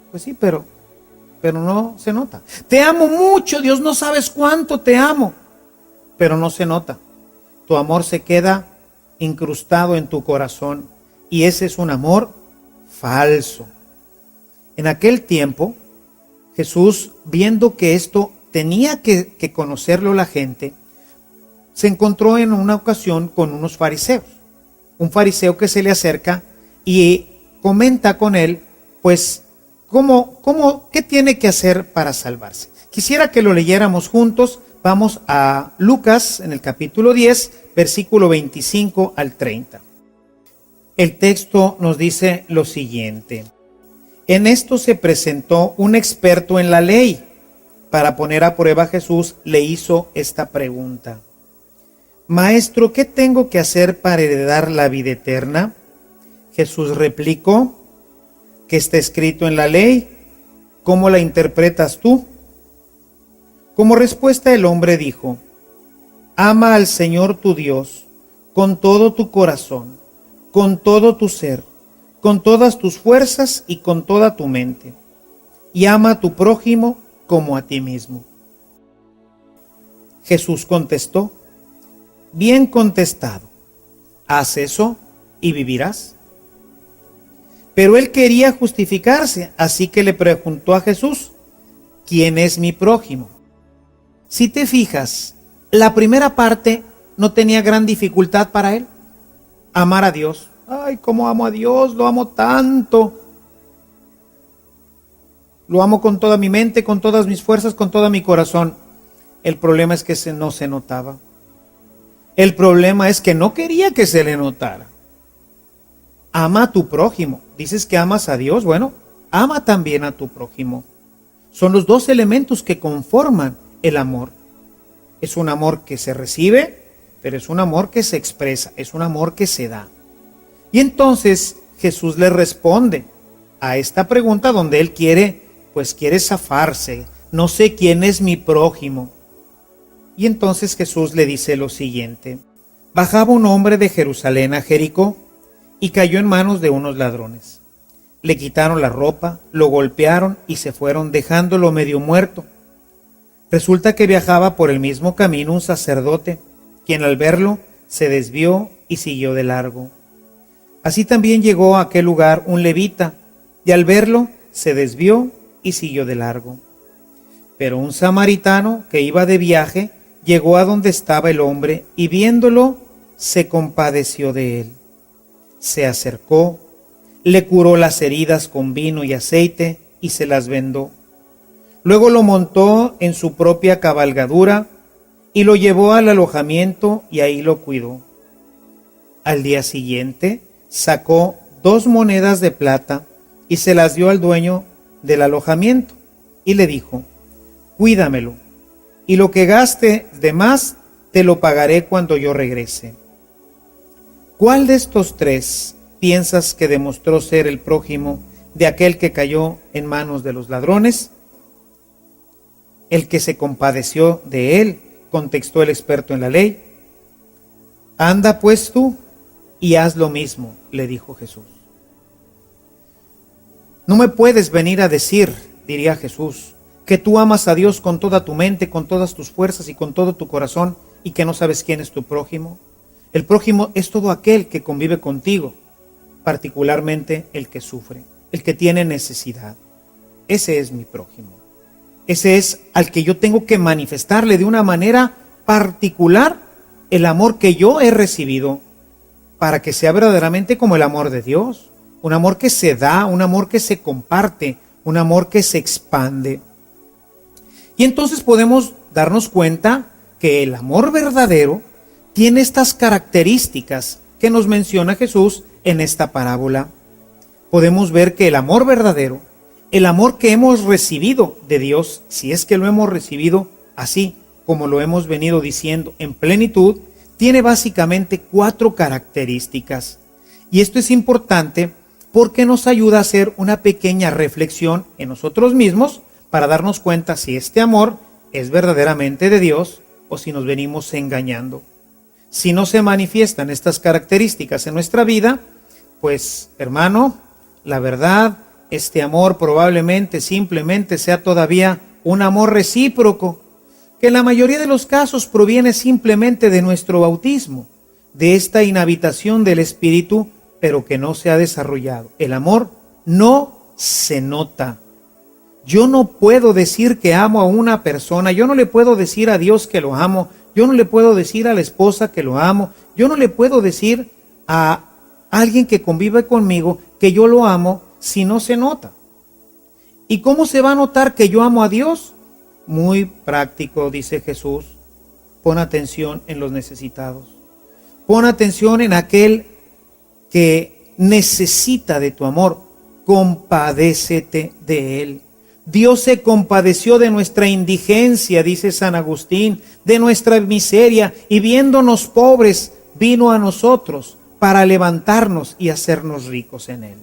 Pues sí, pero no se nota. Te amo mucho, Dios, no sabes cuánto te amo, pero no se nota. Tu amor se queda incrustado en tu corazón y ese es un amor falso. En aquel tiempo, Jesús, viendo que esto tenía que conocerlo la gente, se encontró en una ocasión con unos fariseos. Un fariseo que se le acerca y comenta con él, pues, ¿qué tiene que hacer para salvarse? Quisiera que lo leyéramos juntos. Vamos a Lucas en el capítulo 10, versículo 25 al 30. El texto nos dice lo siguiente: en esto se presentó un experto en la ley. Para poner a prueba a Jesús, le hizo esta pregunta: Maestro, ¿qué tengo que hacer para heredar la vida eterna? Jesús replicó: ¿qué está escrito en la ley? ¿Cómo la interpretas tú? Como respuesta el hombre dijo: ama al Señor tu Dios con todo tu corazón, con todo tu ser, con todas tus fuerzas y con toda tu mente, y ama a tu prójimo como a ti mismo. Jesús contestó: bien contestado, haz eso y vivirás. Pero él quería justificarse, así que le preguntó a Jesús: ¿quién es mi prójimo? Si te fijas, la primera parte no tenía gran dificultad para él. Amar a Dios. Ay, cómo amo a Dios, lo amo tanto. Lo amo con toda mi mente, con todas mis fuerzas, con todo mi corazón. El problema es que no se notaba. El problema es que no quería que se le notara. Ama a tu prójimo. Dices que amas a Dios, bueno, ama también a tu prójimo. Son los dos elementos que conforman el amor. Es un amor que se recibe, pero es un amor que se expresa, es un amor que se da. Y entonces Jesús le responde a esta pregunta donde él quiere zafarse. No sé quién es mi prójimo. Y entonces Jesús le dice lo siguiente: bajaba un hombre de Jerusalén a Jericó y cayó en manos de unos ladrones. Le quitaron la ropa, lo golpearon y se fueron dejándolo medio muerto. Resulta que viajaba por el mismo camino un sacerdote, quien al verlo se desvió y siguió de largo. Así también llegó a aquel lugar un levita, y al verlo se desvió y siguió de largo. Pero un samaritano que iba de viaje llegó a donde estaba el hombre y viéndolo se compadeció de él. Se acercó, le curó las heridas con vino y aceite y se las vendó. Luego lo montó en su propia cabalgadura y lo llevó al alojamiento y ahí lo cuidó. Al día siguiente sacó 2 monedas de plata y se las dio al dueño del alojamiento y le dijo: cuídamelo, y lo que gaste de más te lo pagaré cuando yo regrese. ¿Cuál de estos tres piensas que demostró ser el prójimo de aquel que cayó en manos de los ladrones? El que se compadeció de él, contestó el experto en la ley. Anda pues tú y haz lo mismo, le dijo Jesús. No me puedes venir a decir, diría Jesús, que tú amas a Dios con toda tu mente, con todas tus fuerzas y con todo tu corazón y que no sabes quién es tu prójimo. El prójimo es todo aquel que convive contigo, particularmente el que sufre, el que tiene necesidad. Ese es mi prójimo. Ese es al que yo tengo que manifestarle de una manera particular el amor que yo he recibido para que sea verdaderamente como el amor de Dios. Un amor que se da, un amor que se comparte, un amor que se expande. Y entonces podemos darnos cuenta que el amor verdadero tiene estas características que nos menciona Jesús en esta parábola. Podemos ver que el amor verdadero, el amor que hemos recibido de Dios, si es que lo hemos recibido así como lo hemos venido diciendo en plenitud, tiene básicamente 4 características. Y esto es importante porque nos ayuda a hacer una pequeña reflexión en nosotros mismos para darnos cuenta si este amor es verdaderamente de Dios o si nos venimos engañando. Si no se manifiestan estas características en nuestra vida, pues hermano, la verdad, este amor probablemente simplemente sea todavía un amor recíproco, que en la mayoría de los casos proviene simplemente de nuestro bautismo, de esta inhabitación del Espíritu, pero que no se ha desarrollado. El amor no se nota. Yo no puedo decir que amo a una persona, yo no le puedo decir a Dios que lo amo, yo no le puedo decir a la esposa que lo amo, yo no le puedo decir a alguien que convive conmigo que yo lo amo si no se nota. ¿Y cómo se va a notar que yo amo a Dios? Muy práctico, dice Jesús. Pon atención en los necesitados. Pon atención en aquel que necesita de tu amor. Compadécete de él. Dios se compadeció de nuestra indigencia, dice San Agustín, de nuestra miseria, y viéndonos pobres, vino a nosotros para levantarnos y hacernos ricos en él.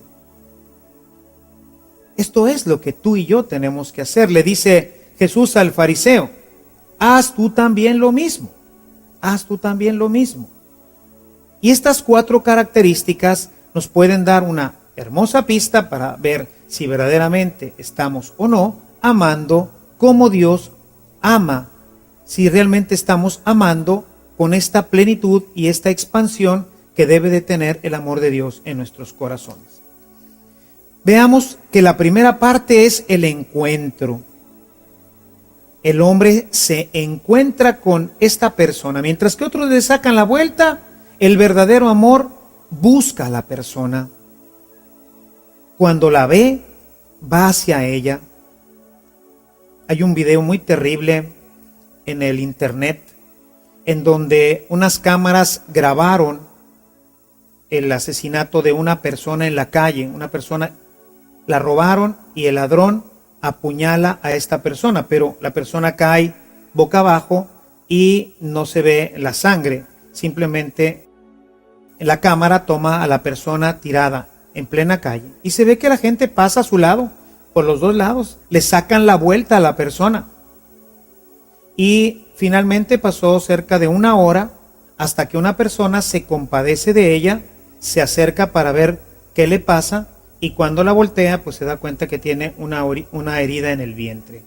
Esto es lo que tú y yo tenemos que hacer. Le dice Jesús al fariseo, haz tú también lo mismo, haz tú también lo mismo. Y estas 4 características nos pueden dar una hermosa pista para ver si verdaderamente estamos o no amando como Dios ama, si realmente estamos amando con esta plenitud y esta expansión que debe de tener el amor de Dios en nuestros corazones. Veamos que la primera parte es el encuentro. El hombre se encuentra con esta persona, mientras que otros le sacan la vuelta, el verdadero amor busca a la persona. Cuando la ve, va hacia ella. Hay un video muy terrible en el internet en donde unas cámaras grabaron el asesinato de una persona en la calle. Una persona la robaron y el ladrón apuñala a esta persona, pero la persona cae boca abajo y no se ve la sangre. Simplemente la cámara toma a la persona tirada en plena calle y se ve que la gente pasa a su lado, por los 2 lados, le sacan la vuelta a la persona. Y finalmente pasó cerca de 1 hora hasta que una persona se compadece de ella, se acerca para ver qué le pasa y cuando la voltea pues se da cuenta que tiene una herida en el vientre.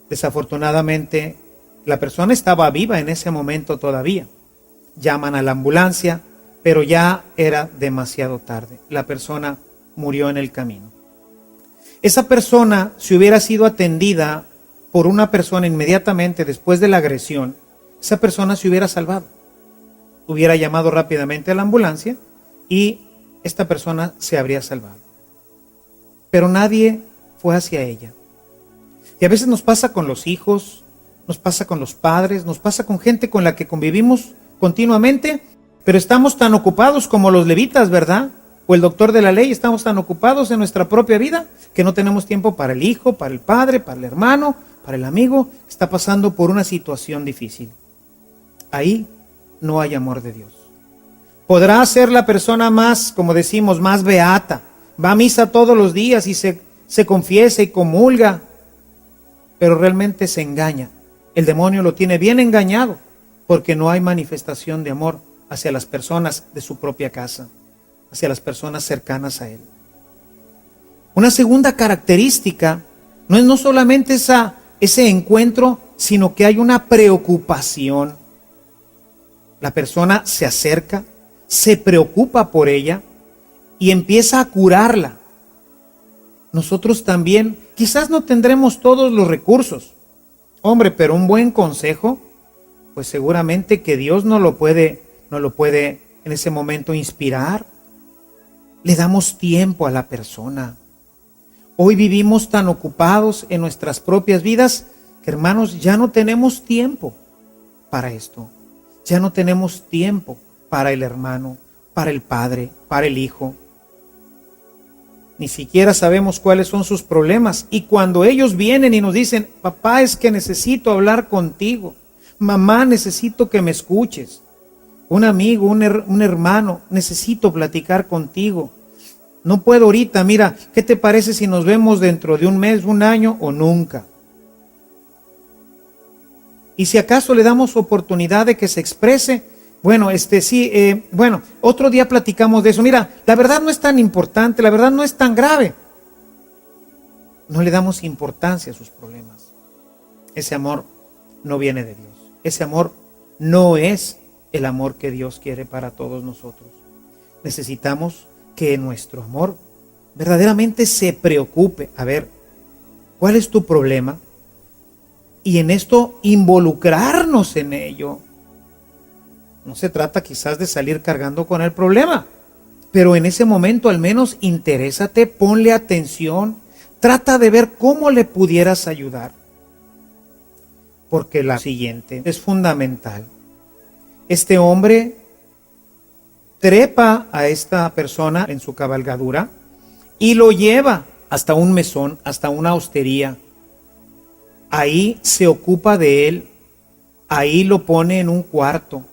Desafortunadamente la persona estaba viva en ese momento todavía. Llaman a la ambulancia, pero ya era demasiado tarde. La persona murió en el camino. Esa persona, si hubiera sido atendida por una persona inmediatamente después de la agresión, esa persona se hubiera salvado. Hubiera llamado rápidamente a la ambulancia y esta persona se habría salvado. Pero nadie fue hacia ella. Y a veces nos pasa con los hijos, nos pasa con los padres, nos pasa con gente con la que convivimos continuamente, pero estamos tan ocupados como los levitas, ¿verdad? O el doctor de la ley, estamos tan ocupados en nuestra propia vida que no tenemos tiempo para el hijo, para el padre, para el hermano, para el amigo que está pasando por una situación difícil. ahí no hay amor de Dios. Podrá ser la persona más, como decimos, más beata, va a misa todos los días y se confiesa y comulga, pero realmente se engaña. El demonio lo tiene bien engañado porque no hay manifestación de amor hacia las personas de su propia casa, hacia las personas cercanas a él. Una segunda característica no es no solamente ese encuentro, sino que hay una preocupación. La persona se acerca, se preocupa por ella y empieza a curarla. Nosotros también, quizás no tendremos todos los recursos, hombre, pero un buen consejo, pues seguramente que Dios nos lo puede en ese momento inspirar. Le damos tiempo a la persona. Hoy vivimos tan ocupados en nuestras propias vidas que, hermanos, ya no tenemos tiempo para esto. Ya no tenemos tiempo para el hermano, para el padre, para el hijo. Ni siquiera sabemos cuáles son sus problemas. Y cuando ellos vienen y nos dicen, papá, es que necesito hablar contigo. Mamá, necesito que me escuches. Un amigo, un hermano, necesito platicar contigo. No puedo ahorita, mira, ¿qué te parece si nos vemos dentro de un mes, un año o nunca? Y si acaso le damos oportunidad de que se exprese, bueno, bueno, otro día platicamos de eso. Mira, la verdad no es tan importante, la verdad no es tan grave. No le damos importancia a sus problemas. Ese amor no viene de Dios. Ese amor no es el amor que Dios quiere para todos nosotros. Necesitamos que nuestro amor verdaderamente se preocupe. A ver, ¿cuál es tu problema? Y en esto involucrarnos en ello. No se trata quizás de salir cargando con el problema, pero en ese momento al menos interésate, ponle atención, trata de ver cómo le pudieras ayudar. Porque la siguiente es fundamental. Este hombre trepa a esta persona en su cabalgadura y lo lleva hasta un mesón, hasta una hostería. Ahí se ocupa de él, ahí lo pone en un cuarto.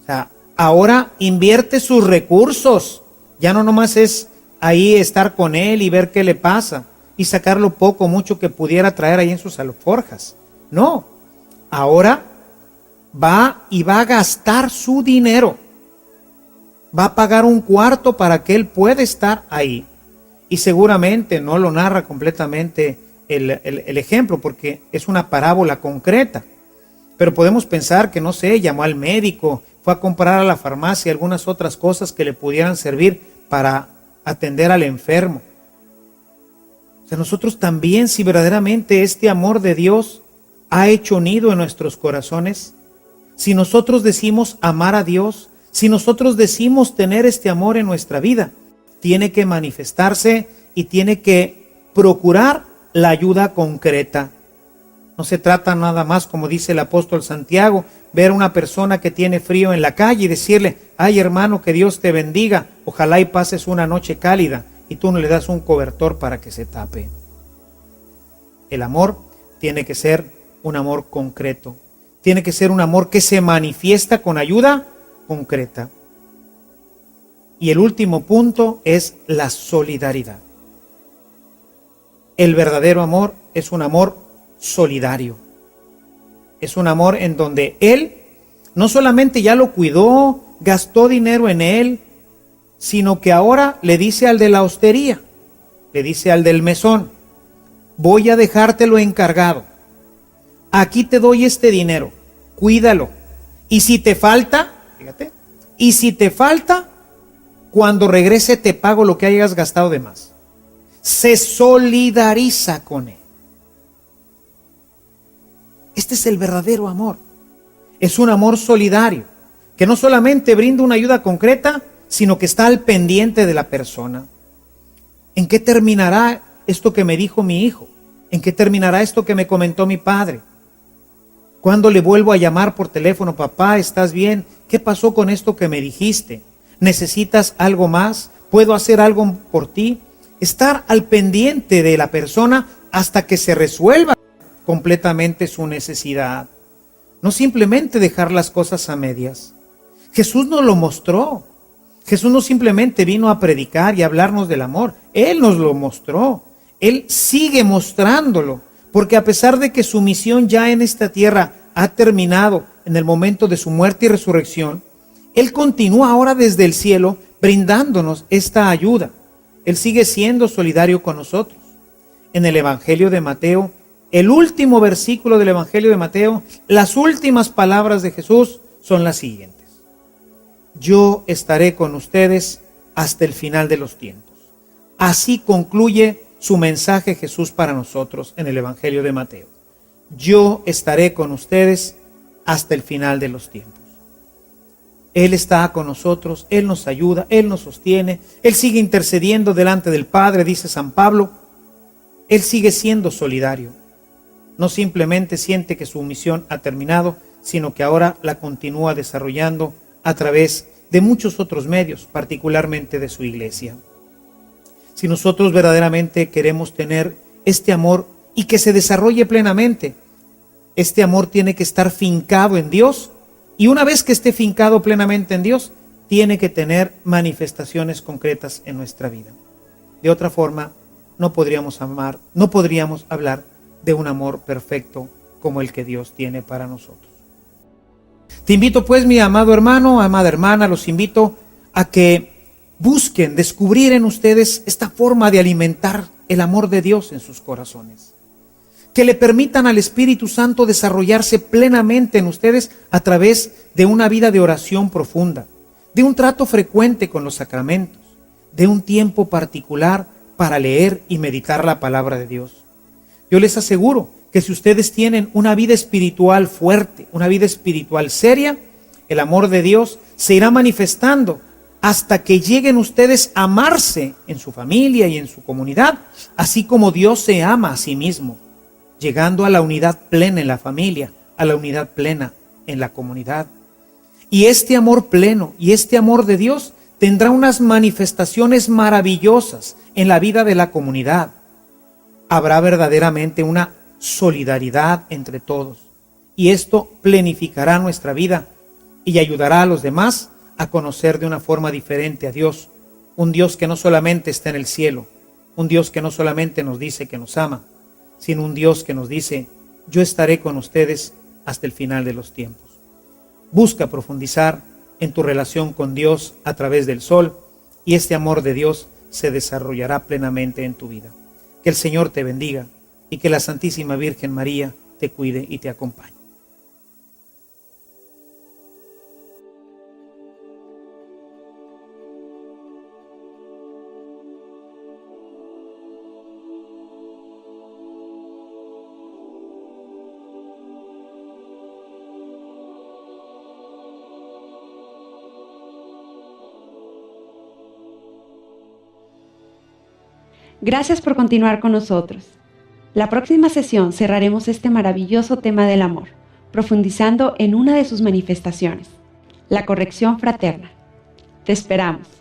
O sea, ahora invierte sus recursos. Ya no nomás es ahí estar con él y ver qué le pasa y sacar lo poco o mucho que pudiera traer ahí en sus alforjas. No, ahora va a gastar su dinero. Va a pagar un cuarto para que él pueda estar ahí. Y seguramente no lo narra completamente el ejemplo porque es una parábola concreta. Pero podemos pensar que, no sé, llamó al médico, fue a comprar a la farmacia algunas otras cosas que le pudieran servir para atender al enfermo. O sea, nosotros también, si verdaderamente este amor de Dios ha hecho nido en nuestros corazones, si nosotros decimos amar a Dios, si nosotros decimos tener este amor en nuestra vida, tiene que manifestarse y tiene que procurar la ayuda concreta. No se trata nada más, como dice el apóstol Santiago, ver a una persona que tiene frío en la calle y decirle, ay hermano, que Dios te bendiga, ojalá y pases una noche cálida, y tú no le das un cobertor para que se tape. El amor tiene que ser un amor concreto, tiene que ser un amor que se manifiesta con ayuda concreta. Y el último punto es la solidaridad. El verdadero amor es un amor solidario. Es un amor en donde él no solamente ya lo cuidó, gastó dinero en él, sino que ahora le dice al de la hostería, le dice al del mesón, voy a dejártelo encargado. Aquí te doy este dinero, cuídalo. Y si te falta, fíjate, y si te falta, cuando regrese te pago lo que hayas gastado de más. Se solidariza con él. Este es el verdadero amor. Es un amor solidario, que no solamente brinda una ayuda concreta, sino que está al pendiente de la persona. ¿En qué terminará esto que me dijo mi hijo? ¿En qué terminará esto que me comentó mi padre? ¿Cuándo le vuelvo a llamar por teléfono? Papá, ¿estás bien? ¿Qué pasó con esto que me dijiste? ¿Necesitas algo más? ¿Puedo hacer algo por ti? Estar al pendiente de la persona hasta que se resuelva completamente su necesidad. no simplemente dejar las cosas a medias. Jesús nos lo mostró. Jesús no simplemente vino a predicar y a hablarnos del amor. Él nos lo mostró. Él sigue mostrándolo, porque a pesar de que su misión ya en esta tierra ha terminado en el momento de su muerte y resurrección, Él continúa ahora desde el cielo brindándonos esta ayuda. Él sigue siendo solidario con nosotros. En el Evangelio de Mateo, el último versículo del Evangelio de Mateo, las últimas palabras de Jesús son las siguientes: yo estaré con ustedes hasta el final de los tiempos. Así concluye su mensaje Jesús para nosotros en el Evangelio de Mateo. Yo estaré con ustedes hasta el final de los tiempos. Él está con nosotros, Él nos ayuda, Él nos sostiene, Él sigue intercediendo delante del Padre, dice San Pablo. Él sigue siendo solidario. No simplemente siente que su misión ha terminado, sino que ahora la continúa desarrollando a través de muchos otros medios, particularmente de su iglesia. Si nosotros verdaderamente queremos tener este amor y que se desarrolle plenamente, este amor tiene que estar fincado en Dios, y una vez que esté fincado plenamente en Dios, tiene que tener manifestaciones concretas en nuestra vida. De otra forma, no podríamos amar, no podríamos hablar de un amor perfecto como el que Dios tiene para nosotros. Te invito pues, mi amado hermano, amada hermana, los invito a que busquen descubrir en ustedes esta forma de alimentar el amor de Dios en sus corazones. Que le permitan al Espíritu Santo desarrollarse plenamente en ustedes a través de una vida de oración profunda, de un trato frecuente con los sacramentos, de un tiempo particular para leer y meditar la palabra de Dios. Yo les aseguro que si ustedes tienen una vida espiritual fuerte, una vida espiritual seria, el amor de Dios se irá manifestando hasta que lleguen ustedes a amarse en su familia y en su comunidad, así como Dios se ama a sí mismo, llegando a la unidad plena en la familia, a la unidad plena en la comunidad. Y este amor pleno y este amor de Dios tendrá unas manifestaciones maravillosas en la vida de la comunidad. Habrá verdaderamente una solidaridad entre todos, y esto plenificará nuestra vida y ayudará a los demás a conocer de una forma diferente a Dios, un Dios que no solamente está en el cielo, un Dios que no solamente nos dice que nos ama, sino un Dios que nos dice: yo estaré con ustedes hasta el final de los tiempos. Busca profundizar en tu relación con Dios a través del sol, y este amor de Dios se desarrollará plenamente en tu vida. Que el Señor te bendiga y que la Santísima Virgen María te cuide y te acompañe. Gracias por continuar con nosotros. La próxima sesión cerraremos este maravilloso tema del amor, profundizando en una de sus manifestaciones, la corrección fraterna. Te esperamos.